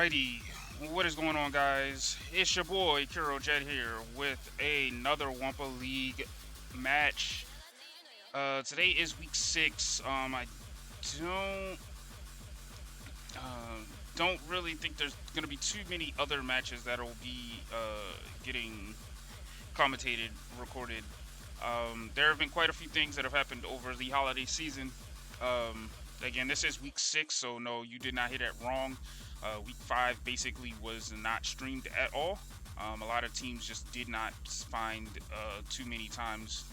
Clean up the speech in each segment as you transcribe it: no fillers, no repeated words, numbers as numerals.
Alrighty, what is going on, guys? It's your boy KuroJet here with another Wampa League match. Today is week 6. I don't uh, don't really think there's gonna be too many other matches that'll be getting commentated, recorded. There have been quite a few things that have happened over the holiday season. Um, Again, this is week 6, so no, you did not hear that wrong. Week 5 basically was not streamed at all. A lot of teams just did not find too many times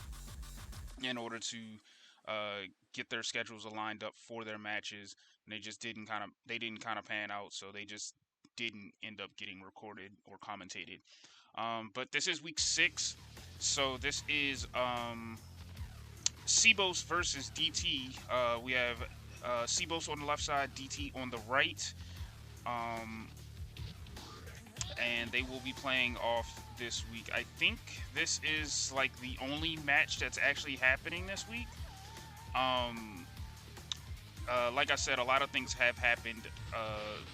in order to uh, get their schedules aligned up for their matches, and they didn't kind of pan out, so they just didn't end up getting recorded or commentated. But this is week 6, so this is CBOS versus DT. We have CBOS on the left side, DT on the right. Um, and they will be playing off this week. I think this is like the only match that's actually happening this week. Um, like I said, a lot of things have happened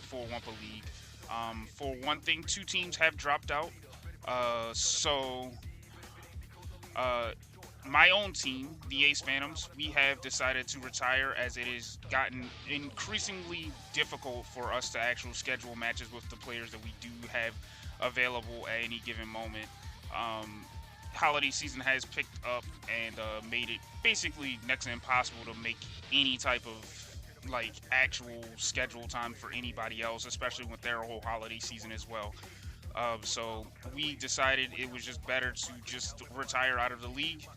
for Wampa League. For one thing, 2 teams have dropped out. So uh, my own team, the Ace Phantoms, we have decided to retire as it has gotten increasingly difficult for us to actually schedule matches with the players that we do have available at any given moment. Um, Holiday season has picked up and made it basically next to impossible to make any type of like actual schedule time for anybody else, especially with their whole holiday season as well. So we decided it was just better to just retire out of the league,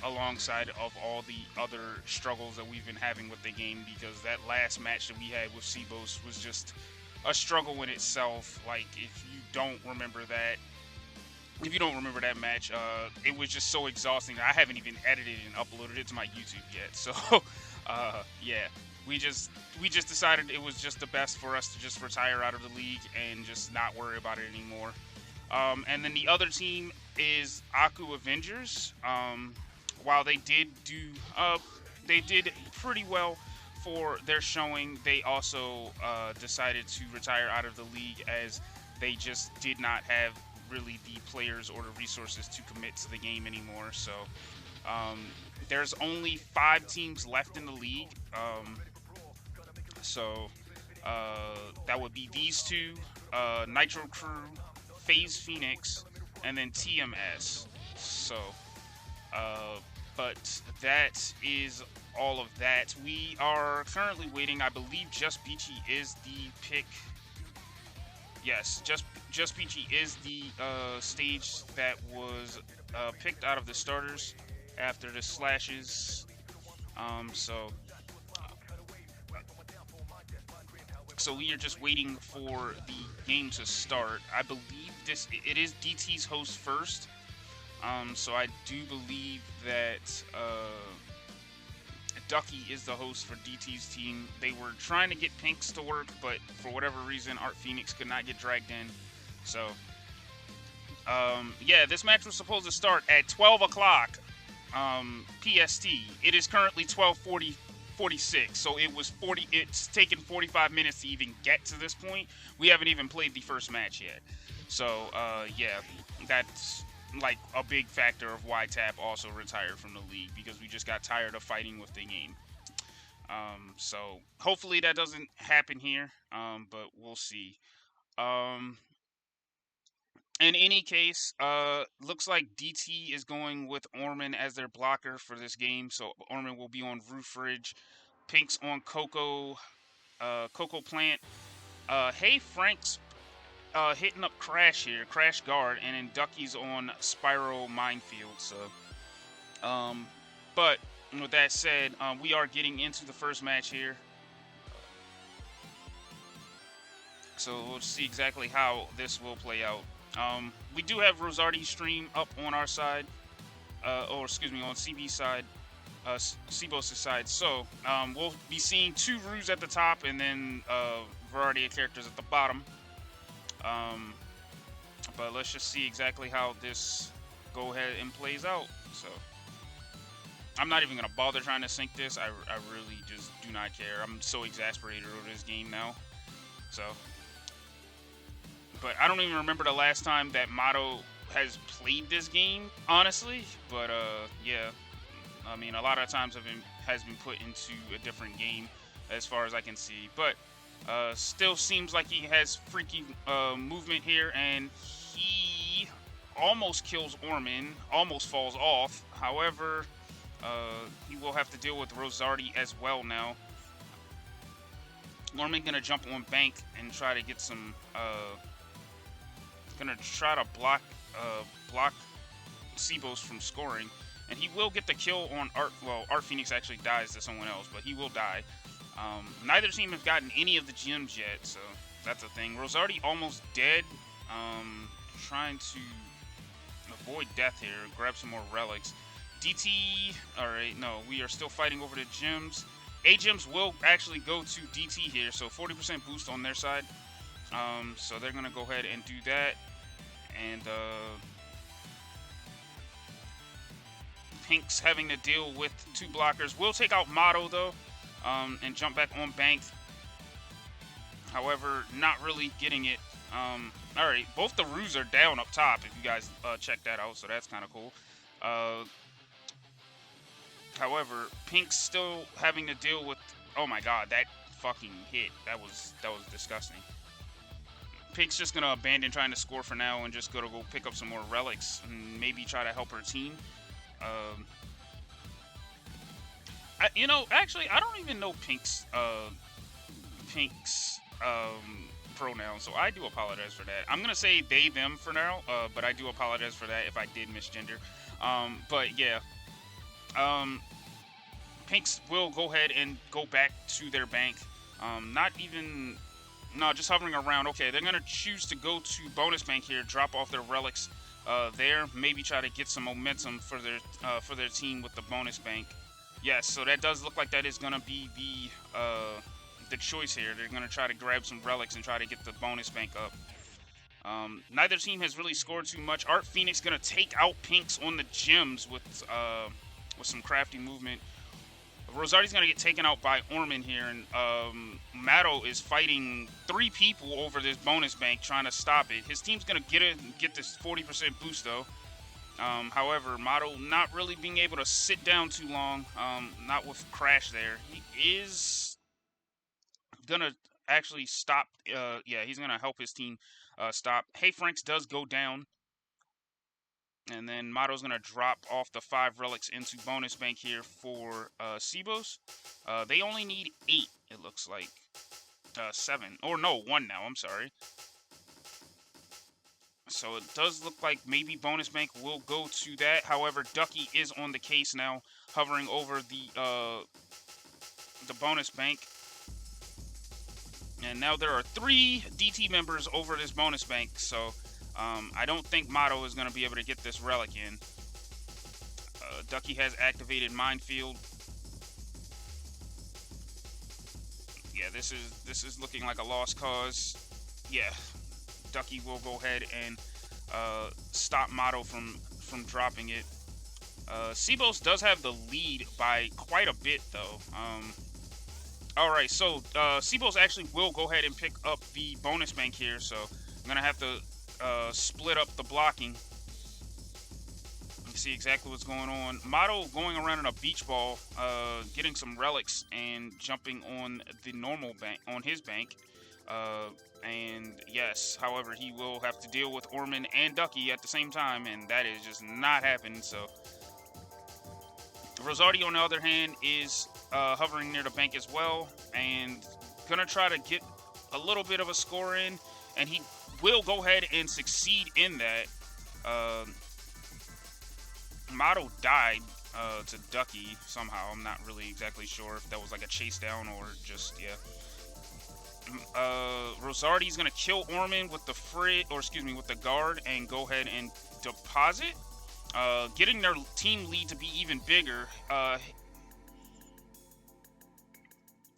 alongside of all the other struggles that we've been having with the game, because that last match that we had with CBOS was just a struggle in itself. Like, if you don't remember that match, it was just so exhausting. I haven't even edited and uploaded it to my YouTube yet. So, yeah, we just decided it was just the best for us to just retire out of the league and just not worry about it anymore. And then the other team is Aku Avengers. While they did pretty well for their showing, they also decided to retire out of the league as they just did not have really the players or the resources to commit to the game anymore. So um, there's only 5 teams left in the league. So that would be these two, Nitro Crew, Phase Phoenix, and then TMS. So, but that is all of that. We are currently waiting. I believe Just Beachy is the pick. Yes, Just Beachy is the stage that was picked out of the starters after the slashes. So we are just waiting for the game to start. I believe it is DT's host first. So I do believe that Ducky is the host for DT's team. They were trying to get Pinks to work, but for whatever reason, Art Phoenix could not get dragged in. So yeah, this match was supposed to start at 12 o'clock PST. It is currently 12:46, so it's taken 45 minutes to even get to this point. We haven't even played the first match yet. So yeah, that's like a big factor of why Tap also retired from the league, because we just got tired of fighting with the game. So hopefully that doesn't happen here, but we'll see. Um, in any case, looks like DT is going with Orman as their blocker for this game. So Orman will be on Roof Ridge, Pink's on Cocoa Plant. Hey Frank's hitting up Crash here, Crash Guard, and then Ducky's on Spiral Minefield. So, but with that said, we are getting into the first match here. So we'll see exactly how this will play out. We do have Rosardi's stream up on our side, or excuse me, on CB side, CBOS' side. So we'll be seeing 2 Ruse at the top and then variety of characters at the bottom. But let's just see exactly how this go ahead and plays out. So I'm not even gonna bother trying to sync this. I really just do not care. I'm so exasperated over this game now. So But I don't even remember the last time that Motto has played this game, honestly. But yeah, I mean, a lot of times has been put into a different game, as far as I can see. But still seems like he has freaky movement here, and he almost kills Orman, almost falls off. However, he will have to deal with Rosardi as well now. Orman gonna jump on bank and try to get some. Gonna try to block CBOS from scoring, and he will get the kill on Art. Well, Art Phoenix actually dies to someone else, but he will die. Neither team have gotten any of the gems yet, so that's a thing. Rosardi almost dead. Trying to avoid death here, grab some more relics. DT, alright, no, we are still fighting over the gems. A-gems will actually go to DT here, so 40% boost on their side. So they're going to go ahead and do that. And Pink's having to deal with 2 blockers. We'll take out Motto, though, and jump back on bank. However, not really getting it. Alright, both the Roos are down up top, if you guys check that out, so that's kind of cool. However, Pink's still having to deal with... Oh my god, that fucking hit. That was disgusting. Pink's just going to abandon trying to score for now and just go pick up some more relics and maybe try to help her team. Actually, I don't even know Pink's pronoun, so I do apologize for that. I'm gonna say they, them for now, but I do apologize for that if I did misgender. But yeah, Pinks will go ahead and go back to their bank. Just hovering around. Okay, they're gonna choose to go to bonus bank here, drop off their relics there, maybe try to get some momentum for their team with the bonus bank. Yes, so that does look like that is gonna be the choice here. They're gonna try to grab some relics and try to get the bonus bank up. Neither team has really scored too much. Art Phoenix gonna take out Pinks on the gems with some crafty movement. Rosardi's gonna get taken out by Orman here, and Matto is fighting 3 people over this bonus bank trying to stop it. His team's gonna get this 40% boost though. However, Matto not really being able to sit down too long. Not with Crash there. He is gonna actually stop. Yeah, he's gonna help his team stop. Hey Franks does go down. And then Matto's going to drop off the 5 relics into bonus bank here for CBOS. They only need 8, it looks like. 7. Or no, 1 now, I'm sorry. So it does look like maybe bonus bank will go to that. However, Ducky is on the case now, hovering over the bonus bank. And now there are 3 DT members over this bonus bank, so... I don't think Motto is going to be able to get this relic in. Ducky has activated Minefield. Yeah, this is looking like a lost cause. Yeah, Ducky will go ahead and stop Motto from dropping it. CBOS does have the lead by quite a bit, though. Alright, so CBOS actually will go ahead and pick up the bonus bank here, so I'm going to have to split up the blocking. You see exactly what's going on. Motto going around in a beach ball, getting some relics and jumping on the normal bank, on his bank. And yes, however, he will have to deal with Orman and Ducky at the same time, and that is just not happening. So Rosardi, on the other hand, is hovering near the bank as well, and gonna try to get a little bit of a score in, and he will go ahead and succeed in that. Motto died to Ducky somehow. I'm not really exactly sure if that was like a chase down or just, yeah. Rosardi's gonna kill Orman with the guard and go ahead and deposit, getting their team lead to be even bigger.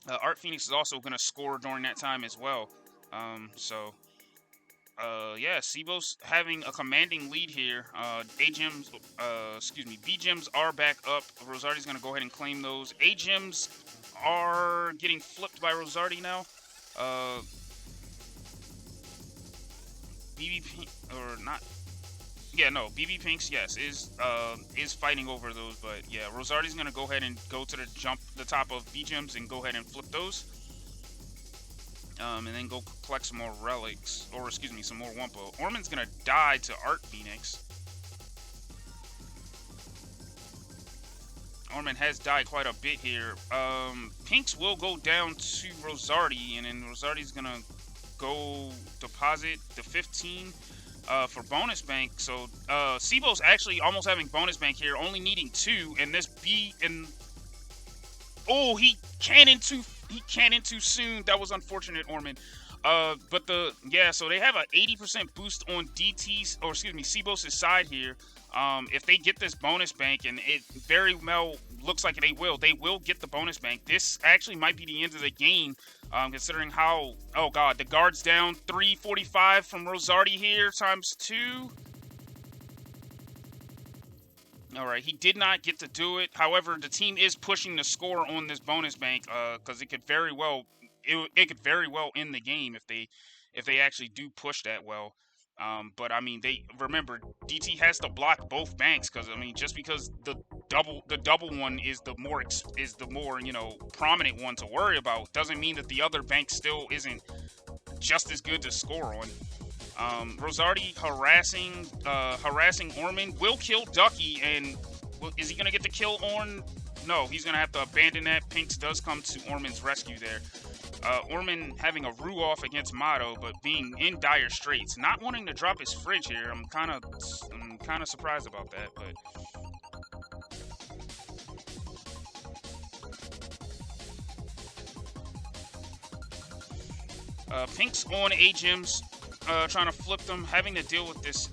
Art Phoenix is also gonna score during that time as well. Yeah, CBOS having a commanding lead here. B-gems are back up. Rosardi's going to go ahead and claim those. A-gems are getting flipped by Rosardi now. BB Pink, or not. Yeah, no, BB Pinks, yes, is fighting over those, but yeah, Rosardi's gonna go ahead and go to the top of B gems and go ahead and flip those, and then go collect some more relics, or excuse me, some more Wumpo. Orman's gonna die to Art Phoenix. Orman has died quite a bit here. Pinks will go down to Rosardi, and then Rosardi's gonna go deposit the 15 for bonus bank. So CBOS actually almost having bonus bank here, only needing 2, and this B and oh, he cannoned too soon. That was unfortunate, Orman. But so they have an 80% boost on DT's, or excuse me, CBOS' side here. If they get this bonus bank, and it very well looks like they will get the bonus bank. This actually might be the end of the game, considering how, oh god, the guard's down 345 from Rosardi here, times 2. Alright, he did not get to do it. However, the team is pushing the score on this bonus bank, because it could very well end the game if they actually do push that well. But I mean, they remember DT has to block both banks, because I mean, just because the double one is the more prominent one to worry about, doesn't mean that the other bank still isn't just as good to score on. Rosardi harassing Orman, will kill Ducky, and is he gonna get the kill on? No, he's gonna have to abandon that. Pinks does come to Orman's rescue there. Orman having a Rue off against Motto, but being in dire straits, not wanting to drop his fridge here. I'm kind of surprised about that, but Pinks on A gems, trying to flip them, having to deal with this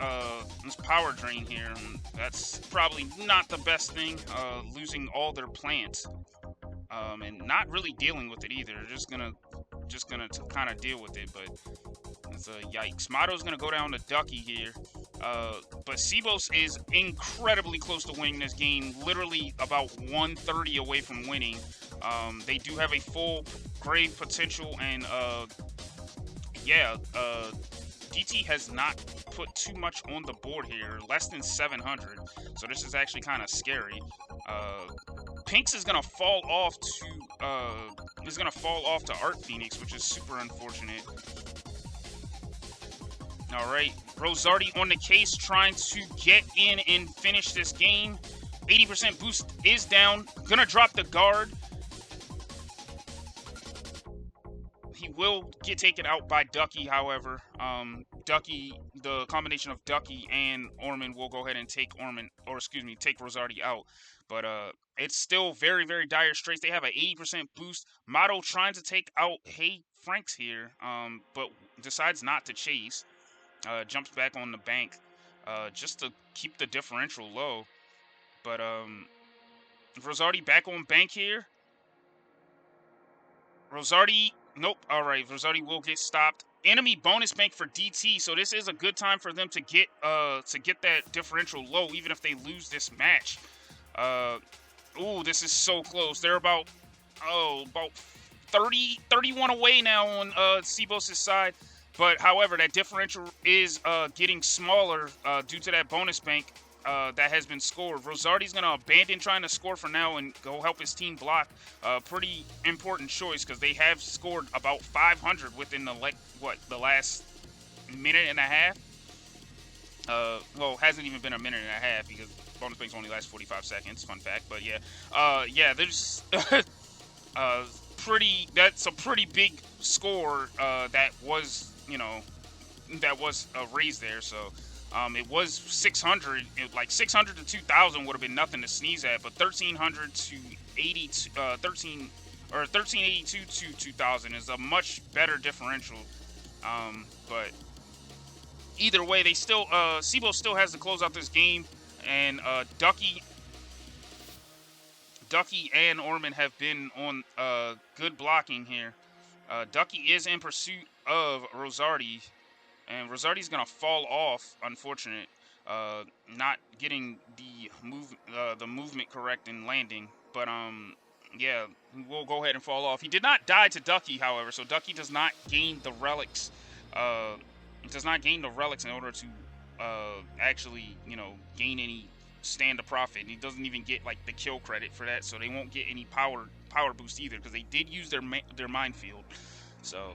power drain here. That's probably not the best thing. Losing all their plants. And not really dealing with it either. Just gonna kind of deal with it, but it's a yikes. Motto's gonna go down to Ducky here, but CBOS is incredibly close to winning this game. Literally about 130 away from winning. They do have a full grave potential, and DT has not put too much on the board here. Less than 700, so this is actually kind of scary. Pinks is gonna fall off to Art Phoenix, which is super unfortunate. All right, Rosardi on the case, trying to get in and finish this game. 80% boost is down. Gonna drop the guard. He will get taken out by Ducky, however. Ducky, the combination of Ducky and Orman will go ahead and take take Rosardi out. But it's still very, very dire straits. They have an 80% boost. Motto trying to take out Hey Franks here, but decides not to chase. Jumps back on the bank just to keep the differential low. But Rosardi back on bank here. Rosardi, nope. All right, Rosardi will get stopped. Enemy bonus bank for DT, so this is a good time for them to get that differential low, even if they lose this match. Ooh, this is so close. They're about 31 away now on CBOS' side. But however, that differential is getting smaller due to that bonus bank that has been scored. Rosardi's gonna abandon trying to score for now and go help his team block. Pretty important choice, because they have scored about 500 within the last minute and a half. Well, it hasn't even been a minute and a half, because bonus banks only last 45 seconds. Fun fact, but yeah, there's that's a pretty big score that was raised there. So it was 600. Like 600 to 2,000 would have been nothing to sneeze at, but 1,300 to 1382 to 2,000 is a much better differential. But either way, they still CBOS still has to close out this game, and Ducky and Orman have been on good blocking here. Ducky is in pursuit of Rosardi, and Rosardi's gonna fall off. Unfortunate, not getting the movement correct in landing. But yeah, we'll go ahead and fall off. He did not die to Ducky, however, so Ducky does not gain the relics It does not gain the relics in order to actually, gain any stand to profit. And he doesn't even get like the kill credit for that, so they won't get any power boost either because they did use their minefield. So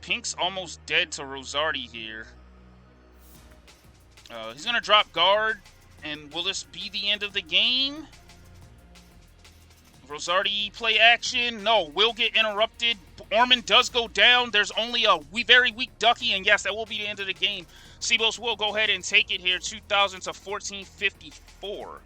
Pink's almost dead to Rosardi here. He's gonna drop guard, and will this be the end of the game? Rosardi play action. No, will get interrupted. Ormond does go down. There's only a very weak Ducky, and yes, that will be the end of the game. CBOS will go ahead and take it here, 2,000 to 1454.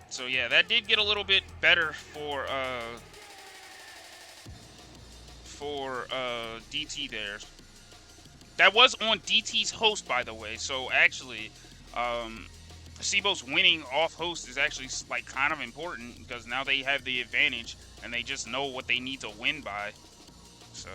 So yeah, that did get a little bit better for DT there. That was on DT's host, by the way. So actually, CBOS winning off host is actually like kind of important because now they have the advantage and they just know what they need to win by. So.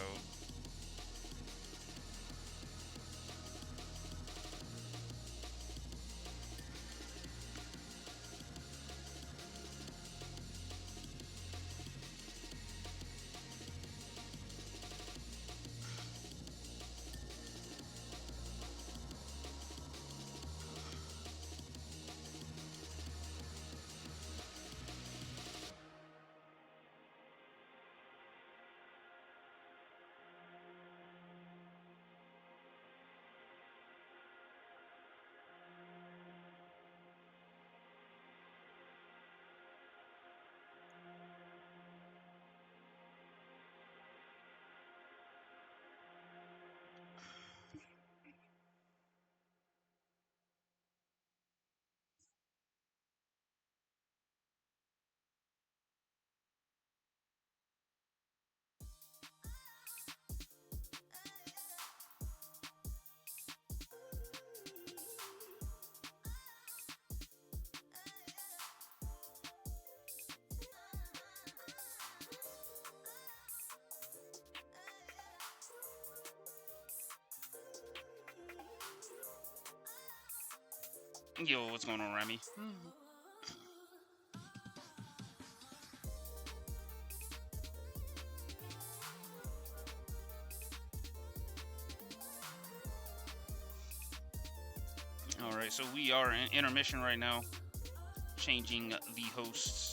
Yo, what's going on, Remy? Alright, so we are in intermission right now, changing the hosts.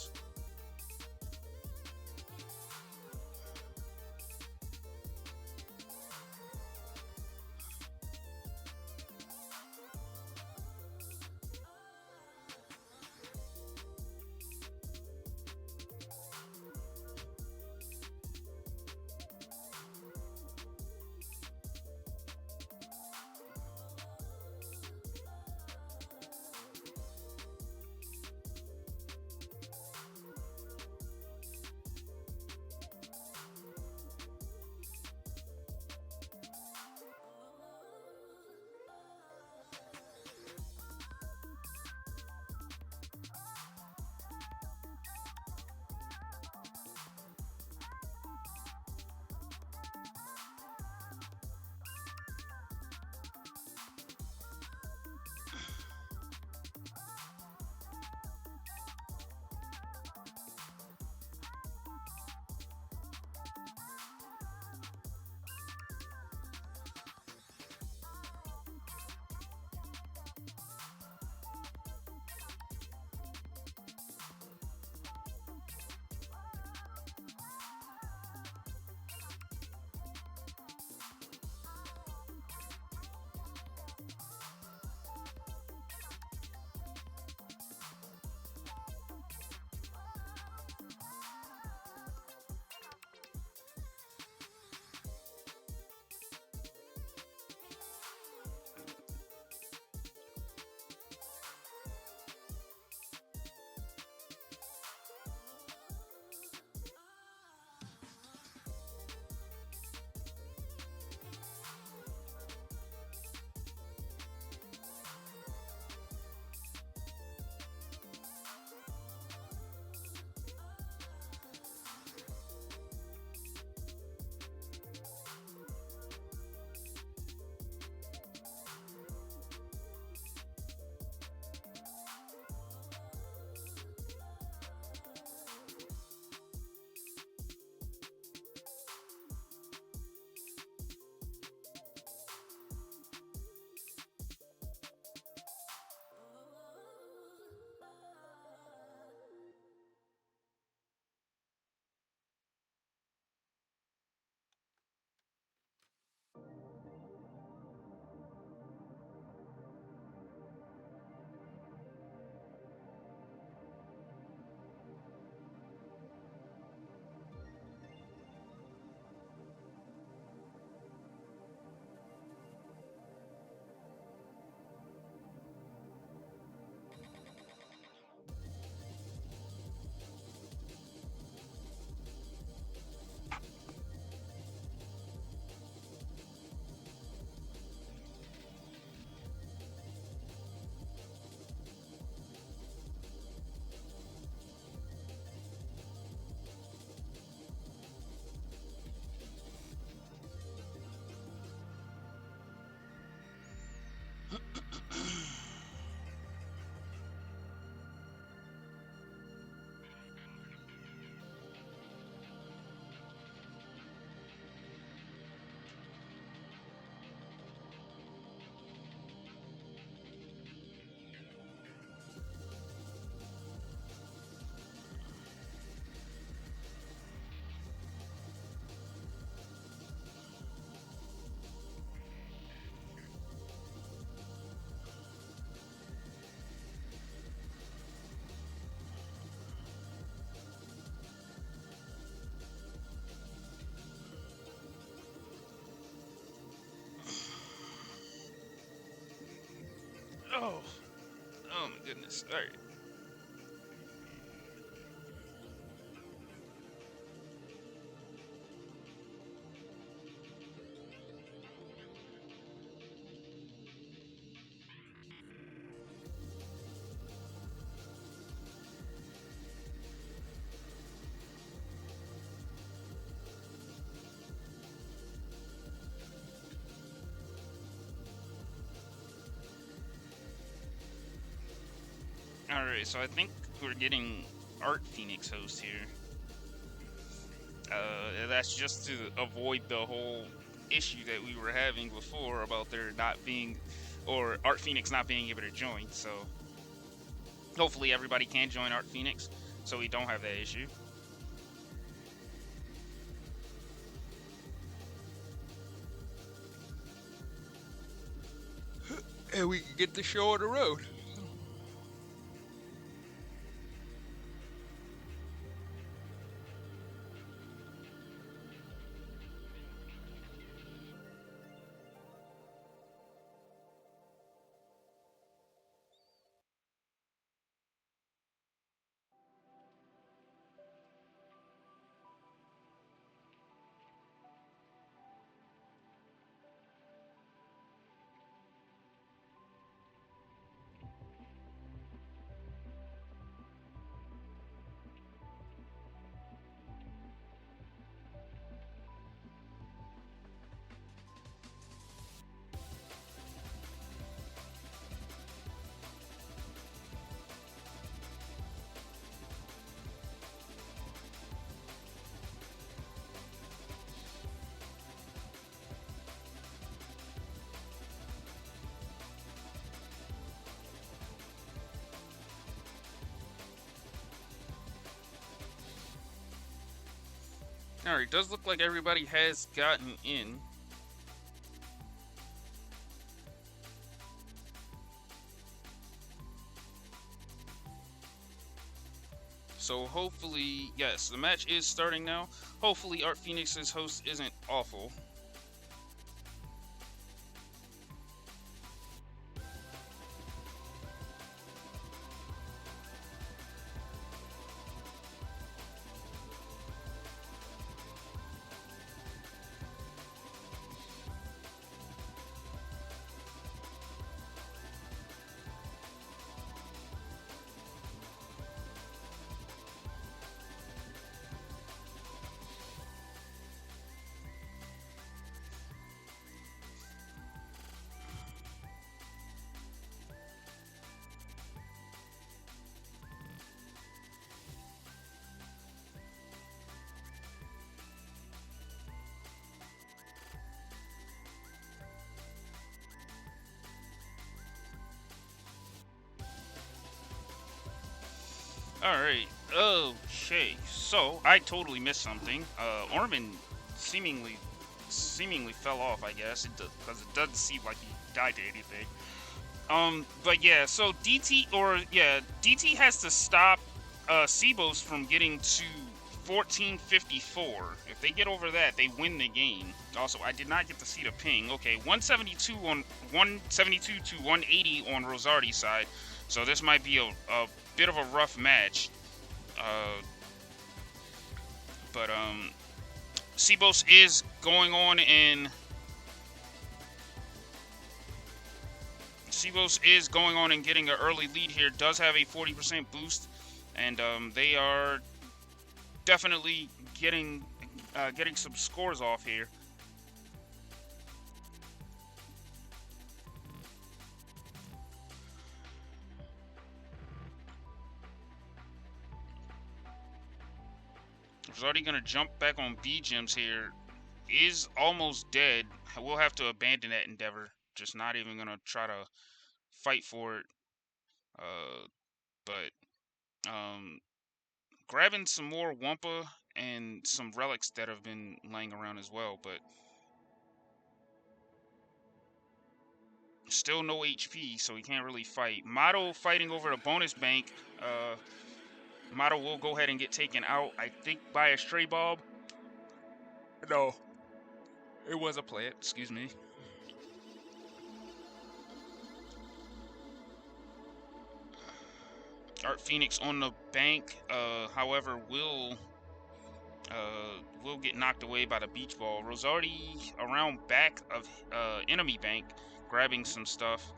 Oh, oh my goodness. All right. All right. So I think we're getting Art Phoenix host here. That's just to avoid the whole issue that we were having before about there not being, or Art Phoenix not being able to join. So hopefully everybody can join Art Phoenix, so we don't have that issue. And we can get the show on the road. Alright, does look like everybody has gotten in. So hopefully, yes, the match is starting now. Hopefully Art Phoenix's host isn't awful. Alright, okay, so I totally missed something. Orman seemingly fell off, I guess, because it doesn't seem like he died to anything. But yeah, so DT has to stop CBOS from getting to 1454. If they get over that, they win the game. Also, I did not get to see the ping. Okay, 172 to 180 on Rosardi's side. So this might be a bit of a rough match. But CBOS is going on and getting an early lead here. Does have a 40% boost, and they are definitely getting some scores off here. He's already gonna jump back on B gems here. Is almost dead. We'll have to abandon that endeavor. Just not even gonna try to fight for it. But grabbing some more Wumpa and some relics that have been laying around as well, but still no HP, so he can't really fight. Motto fighting over the bonus bank. Motto will go ahead and get taken out, I think, by a stray bulb. No, it was a plant, excuse me. Art Phoenix on the bank, however, will get knocked away by the beach ball. Rosardi around back of enemy bank, grabbing some stuff.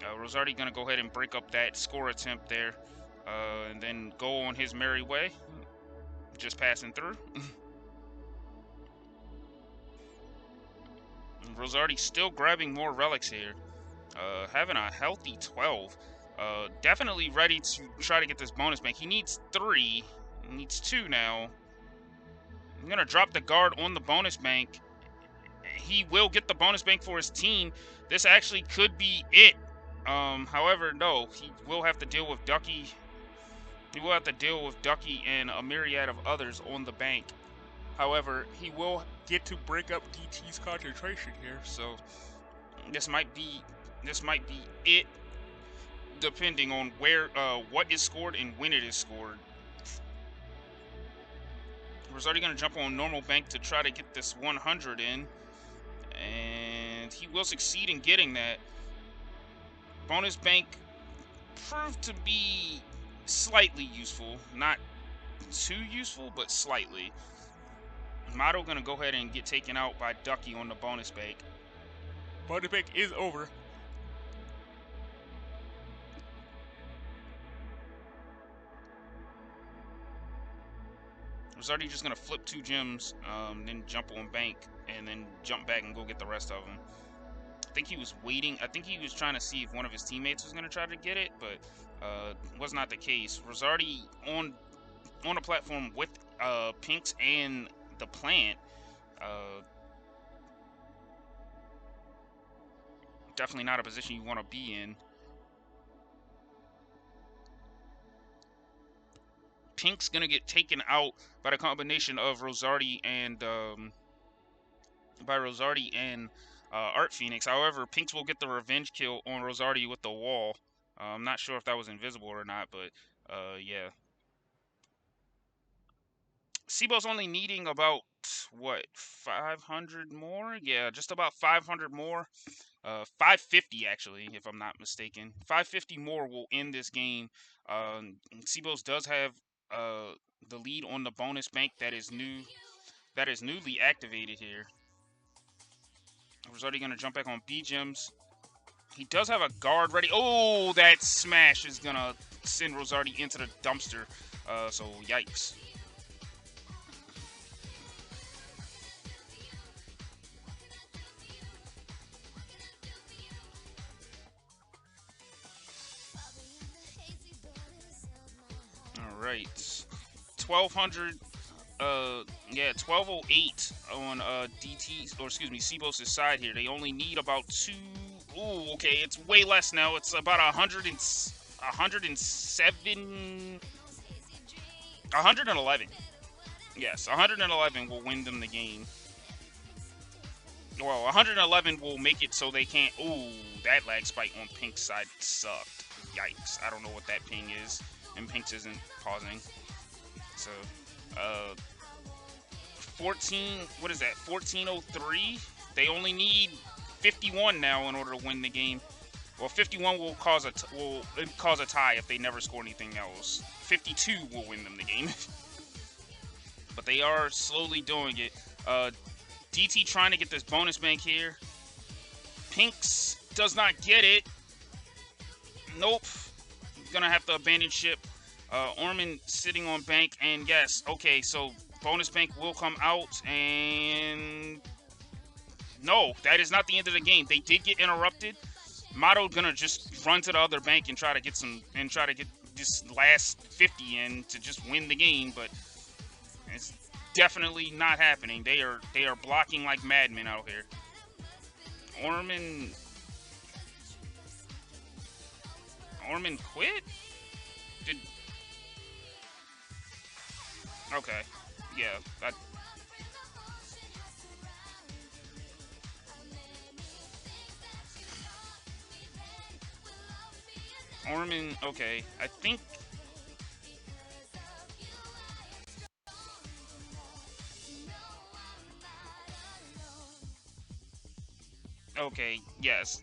Rosardi gonna go ahead and break up that score attempt there, and then go on his merry way, just passing through. Rosardi still grabbing more relics here, having a healthy 12. Definitely ready to try to get this bonus bank. He needs 3. He needs 2 now. I'm gonna drop the guard on the bonus bank. He will get the bonus bank for his team. This actually could be it. However, no, he will have to deal with Ducky. He will have to deal with Ducky and a myriad of others on the bank. However, he will get to break up DT's concentration here. So this might be it, depending on where what is scored and when it is scored. Rosardi gonna jump on normal bank to try to get this 100 in, and he will succeed in getting that. Bonus bank proved to be slightly useful, not too useful, but slightly. Motto gonna go ahead and get taken out by Ducky on the bonus bank. Bonus bank is over. Rosardi just gonna flip 2 gems, then jump on bank, and then jump back and go get the rest of them. I think he was waiting. I think he was trying to see if one of his teammates was gonna try to get it, but was not the case. Rosardi on a platform with Pinks and the plant. Definitely not a position you want to be in. Pink's gonna get taken out by the combination of Rosardi and Art Phoenix. However, Pinks will get the revenge kill on Rosardi with the wall. I'm not sure if that was invisible or not, but yeah. CBOS only needing about, what, 500 more? Yeah, just about 500 more. 550 actually, if I'm not mistaken. 550 more will end this game. CBOS does have the lead on the bonus bank that is newly activated here. Rosardi gonna jump back on B gems. He does have a guard ready. Oh, that smash is gonna send Rosardi into the dumpster. So yikes. All right, 1200. Yeah, 1208 on DT's, or excuse me, CBOS' side here. They only need about 2. Ooh, okay, it's way less now. It's about 111. Yes, 111 will win them the game. Well, 111 will make it so they can't. Ooh, that lag spike on Pink's side sucked. Yikes. I don't know what that ping is, and Pink's isn't pausing. So, what is that, 1403? They only need 51 now in order to win the game. Well, 51 will cause a tie if they never score anything else. 52 will win them the game. But they are slowly doing it. DT trying to get this bonus bank here. Pinks does not get it. Nope. Gonna have to abandon ship. Orman sitting on bank, and yes, okay, so bonus bank will come out, and no, that is not the end of the game. They did get interrupted. Motto gonna just run to the other bank and try to get this last 50 in to just win the game, but it's definitely not happening. They are blocking like madmen out here. Orman quit? Okay, yeah, Orman, okay, I think. Okay, yes.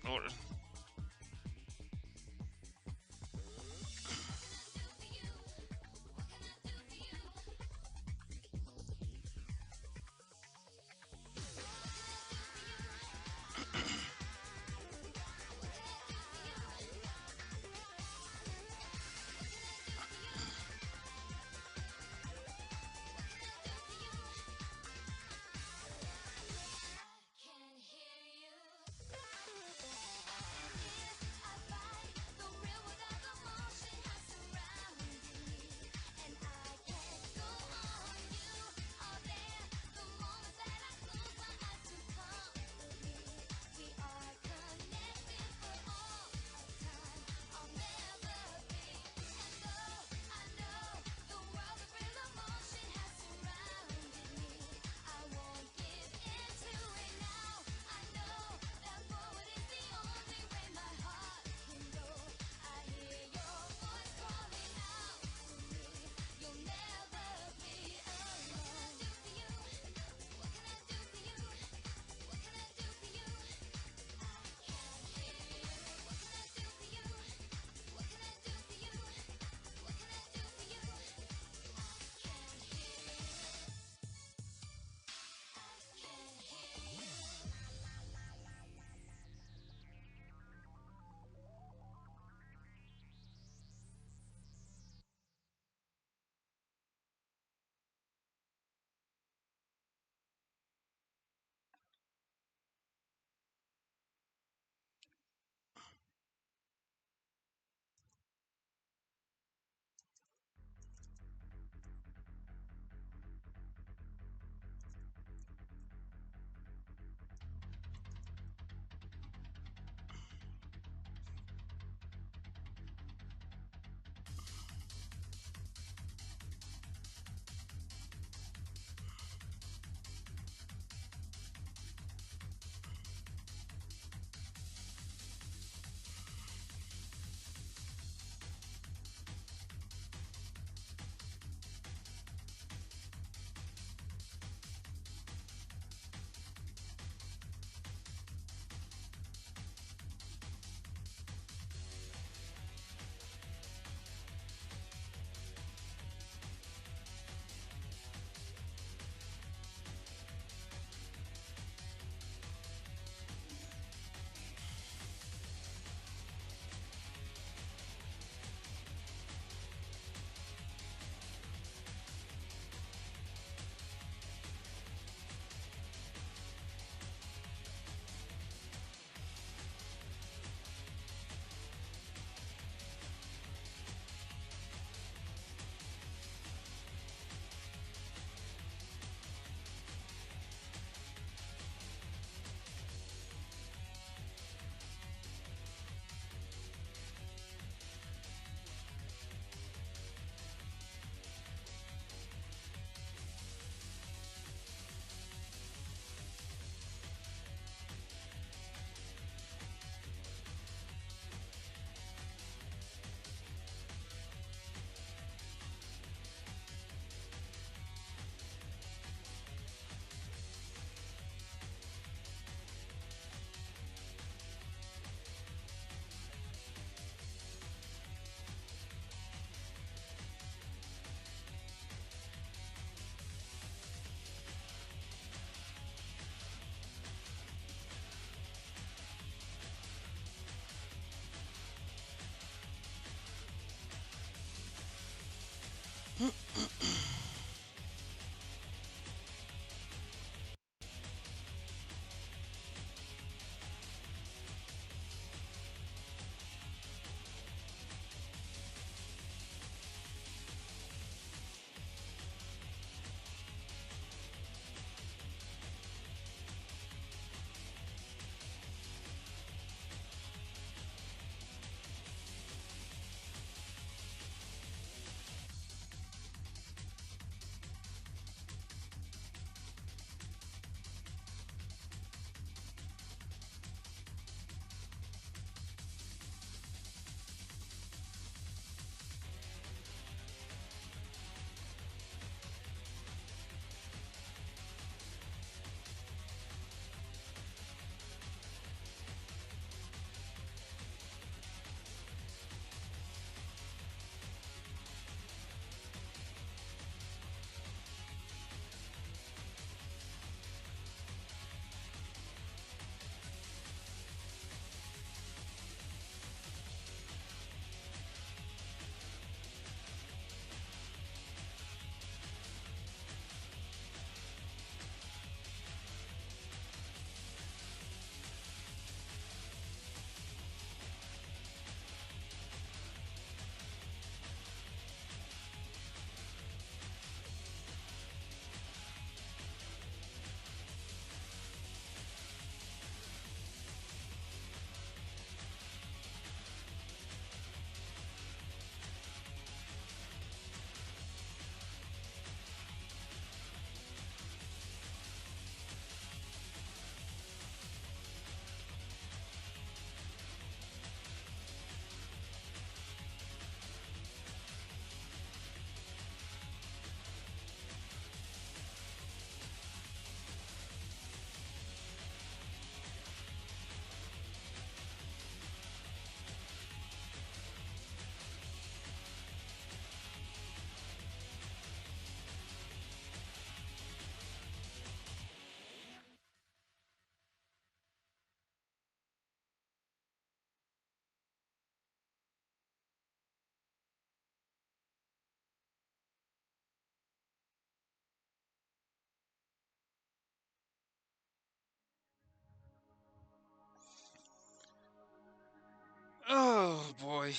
boy.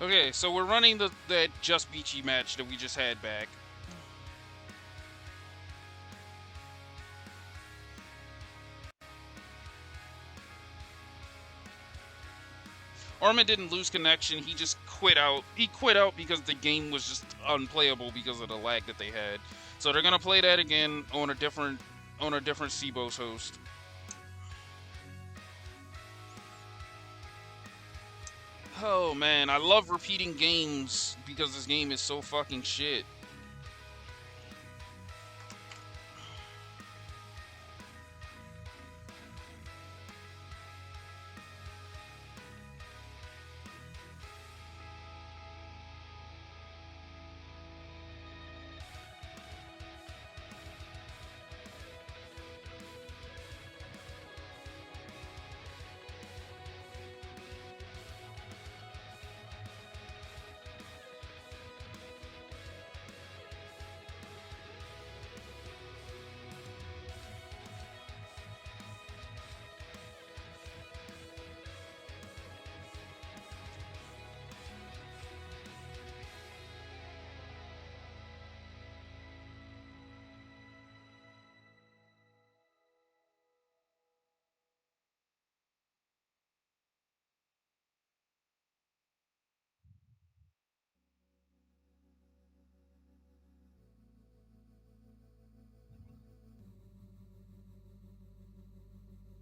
Okay, so we're running that Just Beachy match that we just had back. Orman didn't lose connection. He just quit out. He quit out because the game was just unplayable because of the lag that they had. So they're gonna play that again on a different CBOS host. Oh man, I love repeating games because this game is so fucking shit.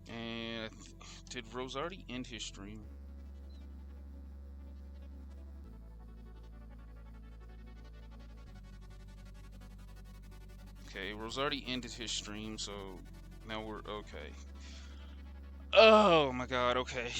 And did Rose already end his stream? Okay, Rose already ended his stream, so now we're okay. Oh my god, okay.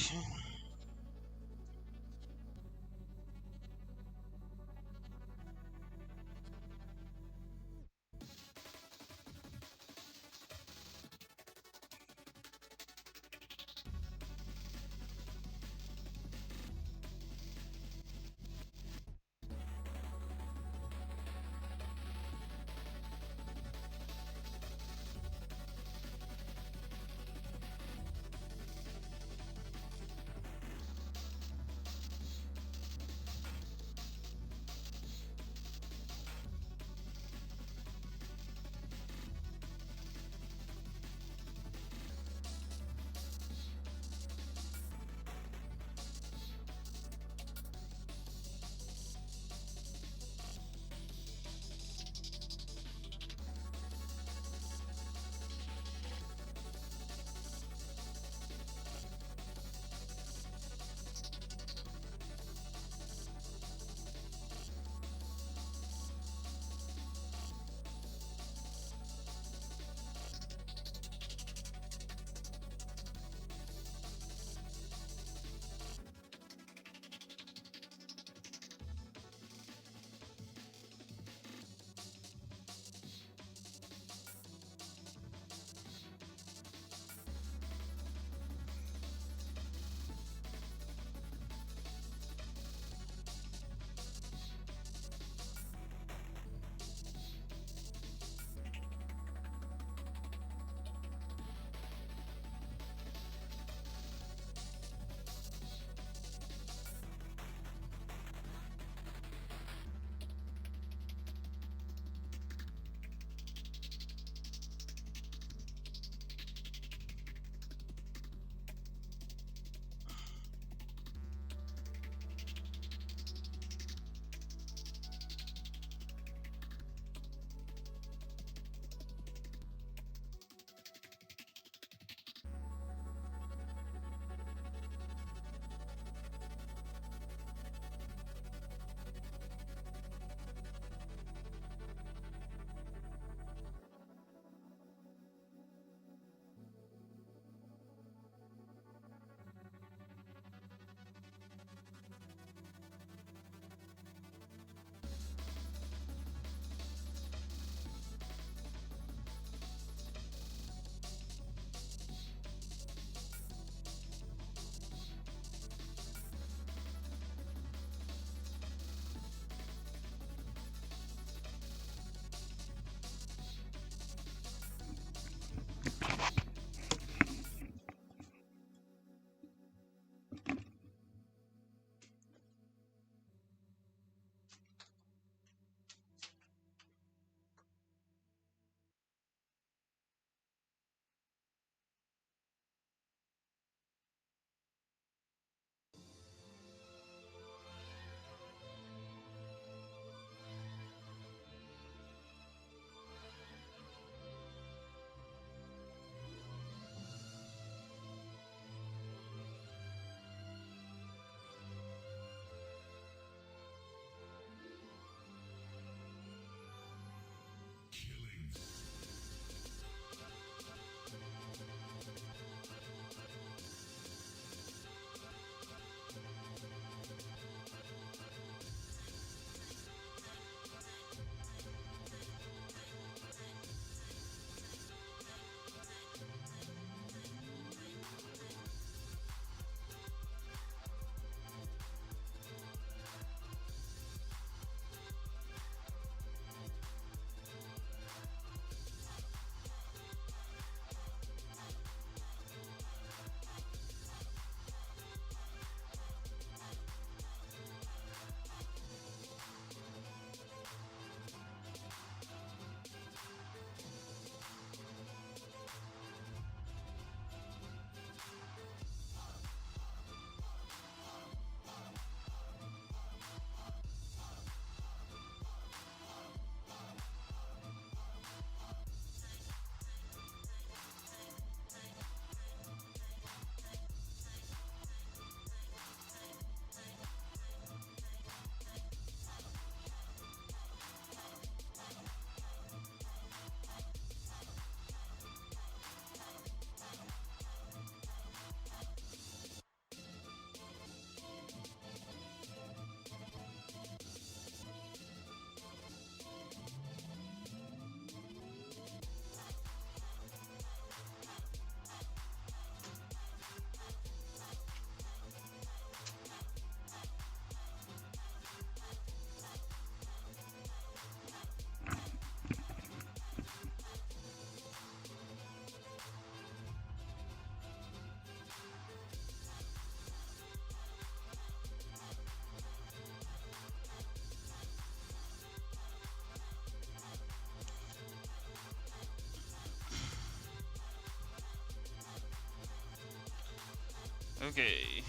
Okay.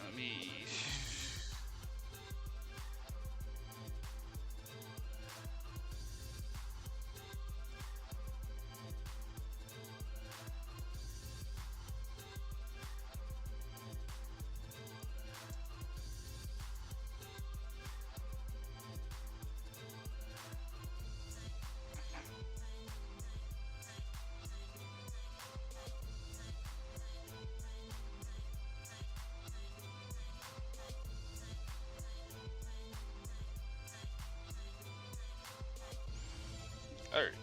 Let me. All right.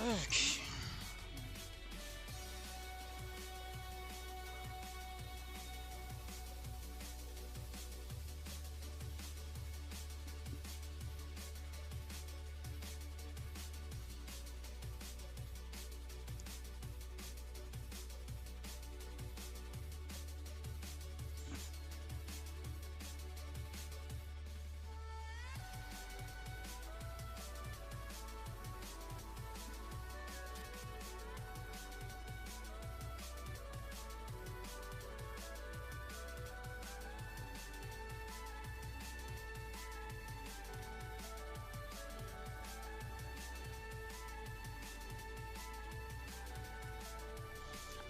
Okay.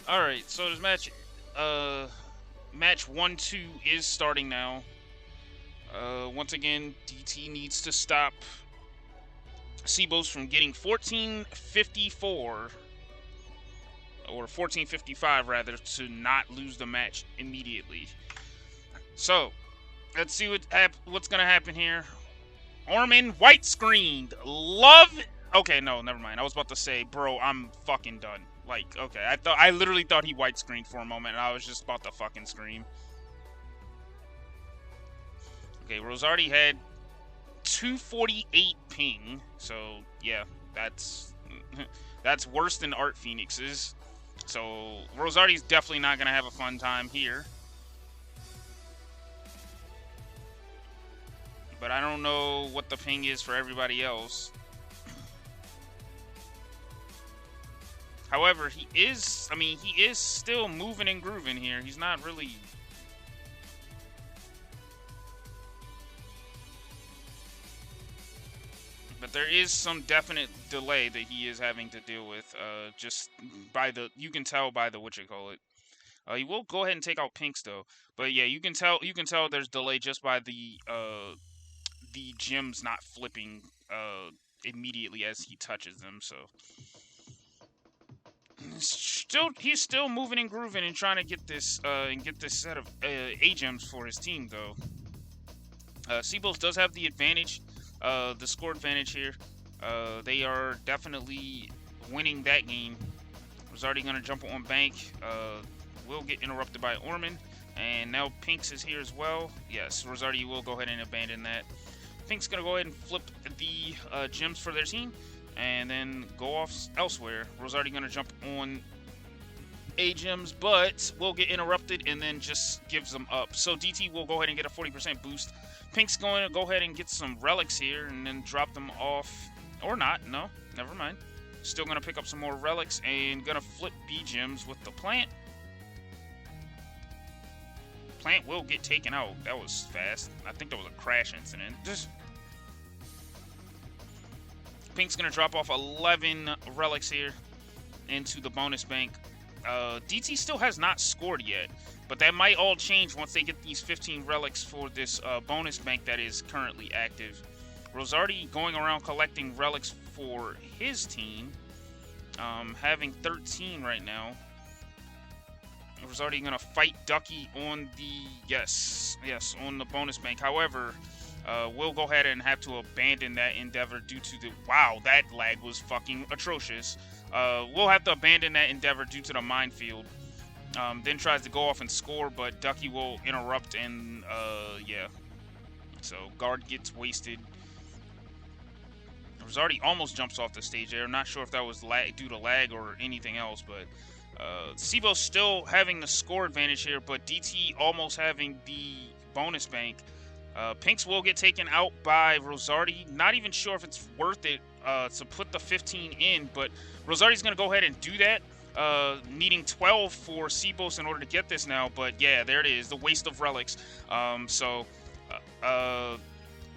All right. So this match 1-2 is starting now. Once again, DT needs to stop CBOS from getting 1454 or 1455 rather to not lose the match immediately. So let's see what's gonna happen here. Orman white screened. Love. Okay, no, never mind. I was about to say, bro, I'm fucking done. Like, okay, I literally thought he white screened for a moment, and I was just about to fucking scream. Okay, Rosardi had 248 ping, so yeah, that's that's worse than Art Phoenix's. So Rosardi's definitely not gonna have a fun time here. But I don't know what the ping is for everybody else. However, he is still moving and grooving here. He's not really... But there is some definite delay that he is having to deal with, just by the... You can tell by the whatchamacallit. He will go ahead and take out Pinks, though. But yeah, you can tell there's delay just by the gems not flipping immediately as he touches them. So he's still moving and grooving and trying to get this set of A gems for his team, though. CBOS does have the advantage, the score advantage here. They are definitely winning that game. Rosardi gonna jump on bank. Will get interrupted by Orman, and now Pinks is here as well. Yes, Rosardi will go ahead and abandon that. Pink's gonna go ahead and flip the gems for their team, and then go off elsewhere. Rosardi gonna jump on A gems, but will get interrupted and then just gives them up. So DT will go ahead and get a 40% boost. Pink's going to go ahead and get some relics here and then drop them off, or not. No, never mind. Still gonna pick up some more relics and gonna flip B gems with the plant. Plant will get taken out. That was fast. I think that was a crash incident. Pink's gonna drop off 11 relics here into the bonus bank. DT still has not scored yet, but that might all change once they get these 15 relics for this bonus bank that is currently active. Rosardi going around collecting relics for his team, having 13 right now. Rosardi gonna fight Ducky on the on the bonus bank. However, we'll go ahead and have to abandon that endeavor due to the... Wow, that lag was fucking atrocious. We'll have to abandon that endeavor due to the minefield. Then tries to go off and score, but Ducky will interrupt and, yeah. So, guard gets wasted. Rosardi almost jumps off the stage there. I'm not sure if that was due to lag or anything else, but... CBOS still having the score advantage here, but DT almost having the bonus bank. Pinks will get taken out by Rosardi. Not even sure if it's worth it to put the 15 in, but Rosardi's going to go ahead and do that. Needing 12 for CBOS in order to get this now, but yeah, there it is, the waste of relics.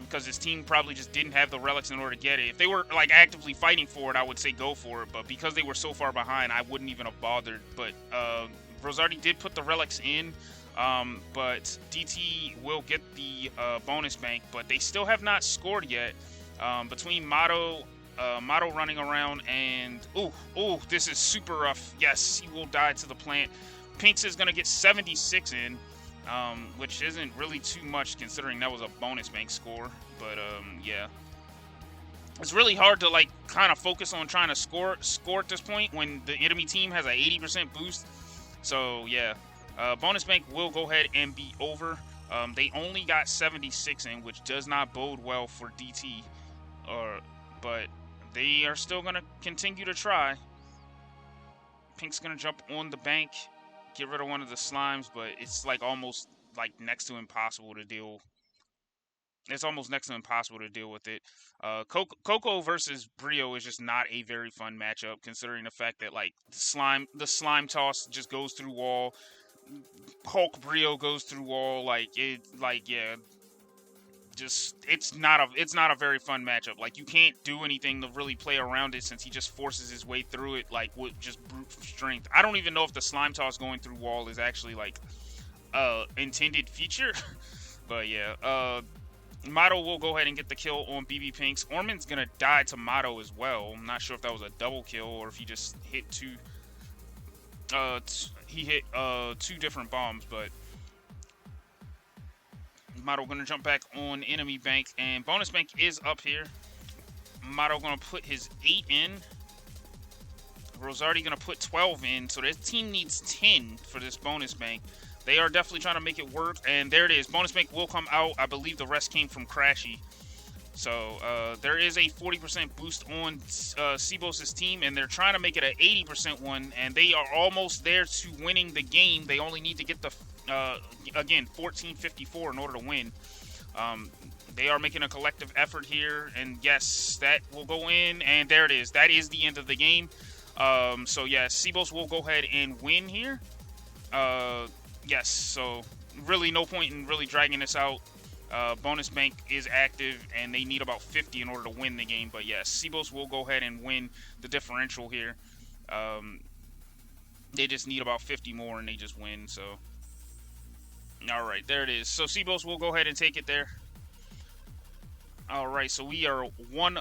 Because his team probably just didn't have the relics in order to get it. If they were like actively fighting for it, I would say go for it, but because they were so far behind, I wouldn't even have bothered. But Rosardi did put the relics in, but DT will get the bonus bank, but they still have not scored yet. Between Motto running around and this is super rough. Yes, he will die to the plant. Pinks is gonna get 76 in. Which isn't really too much considering that was a bonus bank score, but yeah, it's really hard to like kind of focus on trying to score at this point when the enemy team has a 80% boost. So yeah, bonus bank will go ahead and be over. They only got 76 in, which does not bode well for DT, but they are still gonna continue to try. Pink's gonna jump on the bank, get rid of one of the slimes, but it's like almost like next to impossible to deal. It's almost next to impossible to deal with it. Coco versus Brio is just not a very fun matchup, considering the fact that like the slime toss just goes through wall. Hulk Brio goes through wall. It's not a very fun matchup. Like, you can't do anything to really play around it since he just forces his way through it like with just brute strength. I don't even know if the slime toss going through wall is actually like intended feature. But yeah, Motto will go ahead and get the kill on BB Pinks. Orman's gonna die to Motto as well. I'm not sure if that was a double kill or if he just hit two different bombs, but Motto gonna jump back on enemy bank, and bonus bank is up here. Motto gonna put his 8 in. Rosardi gonna put 12 in, so their team needs 10 for this bonus bank. They are definitely trying to make it work, and there it is. Bonus bank will come out. I believe the rest came from Crashy. So there is a 40% boost on CBOS' team, and they're trying to make it an 80% one, and they are almost there to winning the game. They only need to get the again 1454 in order to win. They are making a collective effort here, and yes, that will go in, and there it is. That is the end of the game. So yeah, CBOS will go ahead and win here. Yes, so really no point in really dragging this out. Bonus bank is active, and they need about 50 in order to win the game. But yes, CBOS will go ahead and win the differential here. They just need about 50 more, and they just win. So, all right, there it is. So CBOS will go ahead and take it there. All right, so we are one.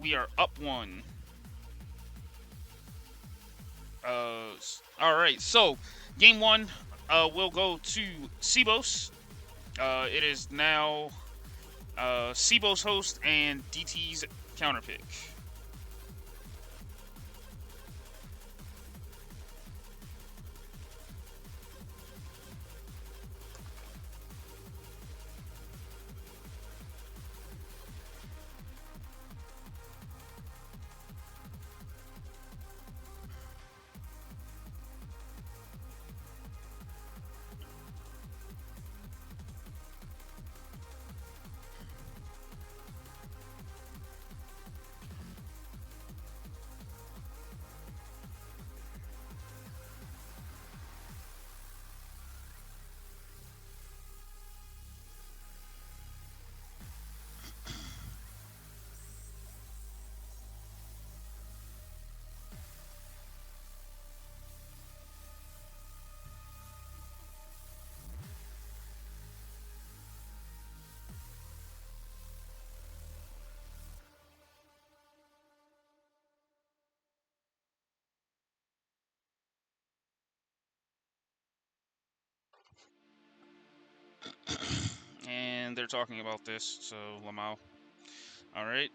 We are up one. All right, so game one will go to CBOS. It is now CBOS host and DT's counterpick. And they're talking about this, so Lamau. All right.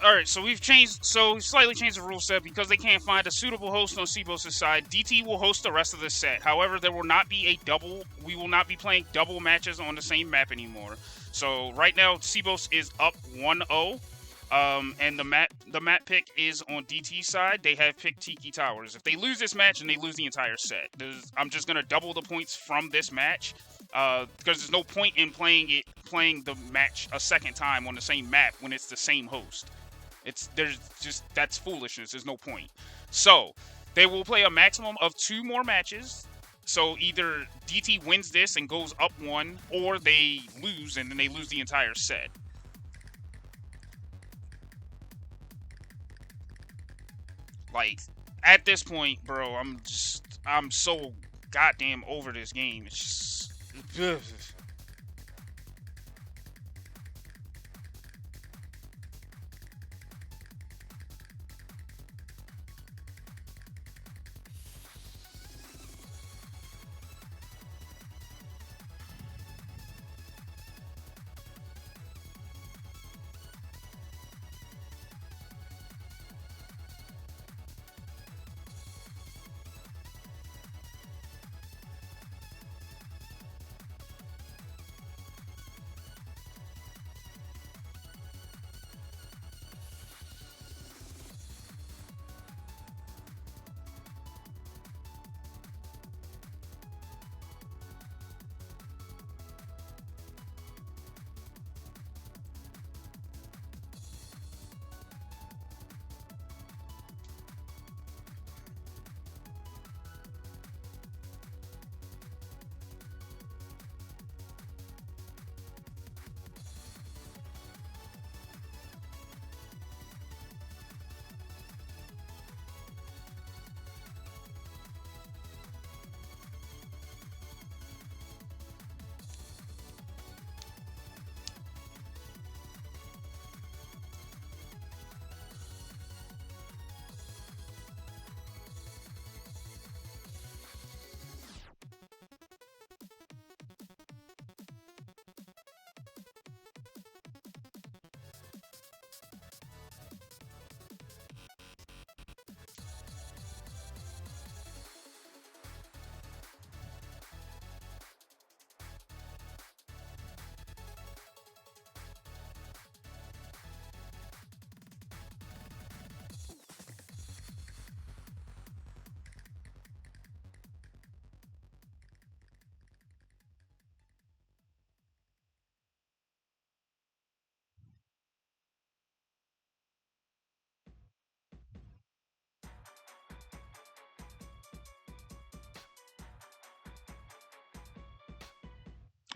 All right, so we've slightly changed the rule set because they can't find a suitable host on CBOS' side. DT will host the rest of the set. However, there will not be a double. We will not be playing double matches on the same map anymore. So right now, CBOS is up 1-0, and the map pick is on DT's side. They have picked Tiki Towers. If they lose this match, and they lose the entire set, I'm just gonna double the points from this match. Because there's no point in playing the match a second time on the same map when it's the same host. That's foolishness. There's no point. So they will play a maximum of 2 more matches. So either DT wins this and goes up 1, or they lose and then they lose the entire set. Like, at this point, bro, I'm so goddamn over this game. It's just.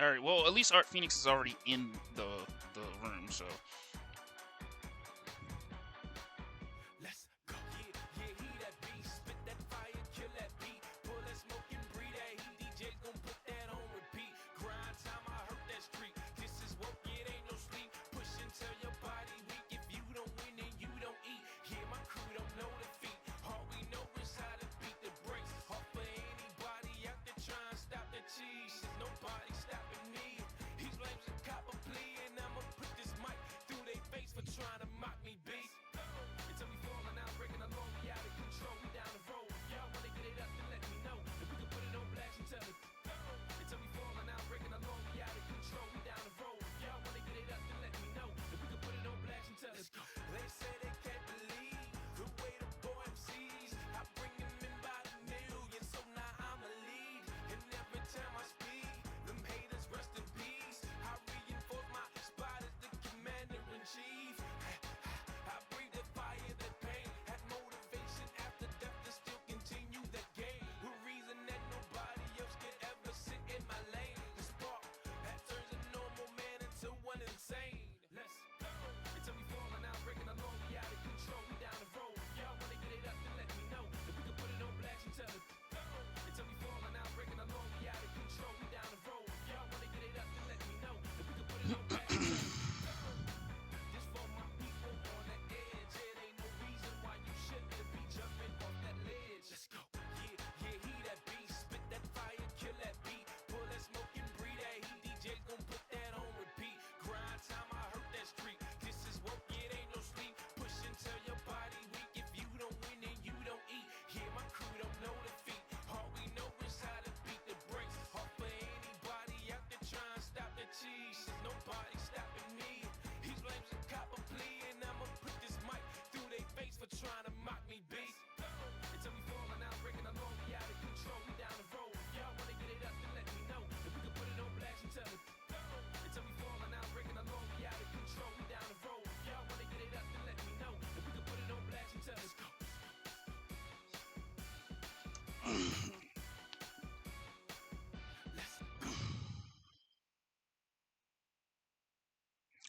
All right. Well, at least Art Phoenix is already in the room, so.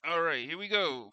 All right, here we go.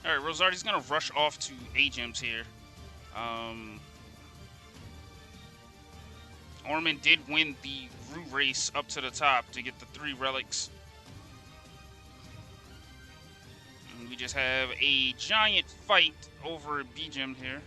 All right, Rosardi's gonna rush off to A-Gems here. Orman did win the Rue race up to the top to get the 3 relics. And we just have a giant fight over B-Gem here.